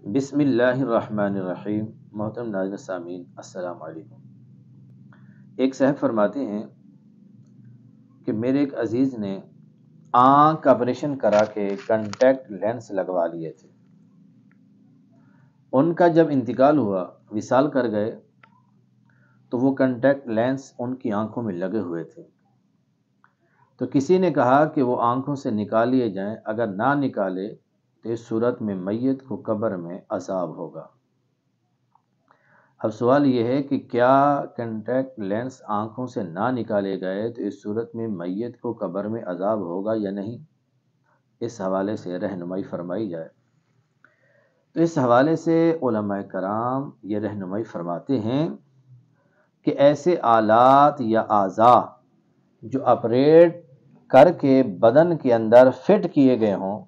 بسم اللہ الرحمن الرحیم۔ محترم ناظرین سامعین، السلام علیکم۔ ایک صاحب فرماتے ہیں کہ میرے ایک عزیز نے آنکھ آپریشن کرا کے کنٹیکٹ لینس لگوا لیے تھے۔ ان کا جب انتقال ہوا، وصال کر گئے، تو وہ کنٹیکٹ لینس ان کی آنکھوں میں لگے ہوئے تھے۔ تو کسی نے کہا کہ وہ آنکھوں سے نکال لیے جائیں، اگر نہ نکالے تو اس صورت میں میت کو قبر میں عذاب ہوگا۔ اب سوال یہ ہے کہ کیا کنٹیکٹ لینس آنکھوں سے نہ نکالے گئے تو اس صورت میں میت کو قبر میں عذاب ہوگا یا نہیں؟ اس حوالے سے رہنمائی فرمائی جائے۔ تو اس حوالے سے علماء کرام یہ رہنمائی فرماتے ہیں کہ ایسے آلات یا اعضاء جو آپریٹ کر کے بدن کے اندر فٹ کیے گئے ہوں،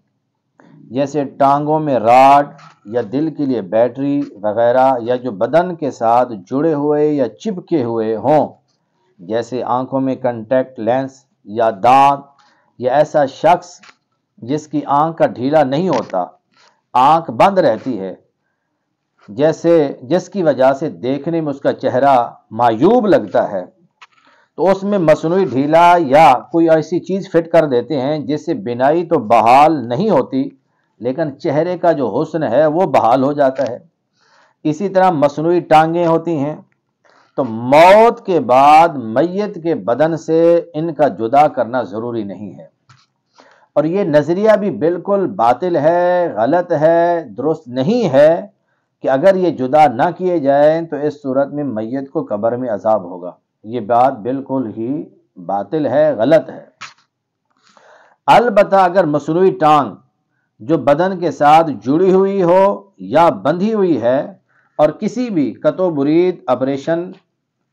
جیسے ٹانگوں میں راڈ یا دل کے لیے بیٹری وغیرہ، یا جو بدن کے ساتھ جڑے ہوئے یا چپکے ہوئے ہوں، جیسے آنکھوں میں کنٹیکٹ لینس یا دانت، یا ایسا شخص جس کی آنکھ کا ڈھیلا نہیں ہوتا، آنکھ بند رہتی ہے، جس کی وجہ سے دیکھنے میں اس کا چہرہ معیوب لگتا ہے، تو اس میں مصنوعی ڈھیلا یا کوئی ایسی چیز فٹ کر دیتے ہیں جس سے بینائی تو بحال نہیں ہوتی لیکن چہرے کا جو حسن ہے وہ بحال ہو جاتا ہے۔ اسی طرح مصنوعی ٹانگیں ہوتی ہیں، تو موت کے بعد میت کے بدن سے ان کا جدا کرنا ضروری نہیں ہے، اور یہ نظریہ بھی بالکل باطل ہے، غلط ہے، درست نہیں ہے کہ اگر یہ جدا نہ کیے جائیں تو اس صورت میں میت کو قبر میں عذاب ہوگا۔ یہ بات بالکل ہی باطل ہے، غلط ہے۔ البتہ اگر مصنوعی ٹانگ جو بدن کے ساتھ جڑی ہوئی ہو یا بندھی ہوئی ہے اور کسی بھی قطع و برید آپریشن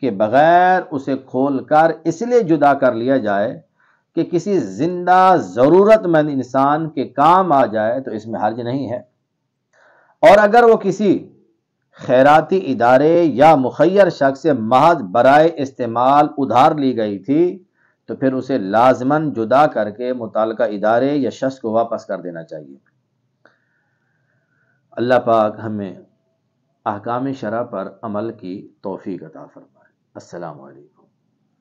کے بغیر اسے کھول کر اس لیے جدا کر لیا جائے کہ کسی زندہ ضرورت مند انسان کے کام آ جائے تو اس میں حرج نہیں ہے، اور اگر وہ کسی خیراتی ادارے یا مخیر شخص سے محض برائے استعمال ادھار لی گئی تھی تو پھر اسے لازماً جدا کر کے متعلقہ ادارے یا شخص کو واپس کر دینا چاہیے۔ اللہ پاک ہمیں احکام شرع پر عمل کی توفیق عطا فرمائے۔ السلام علیکم۔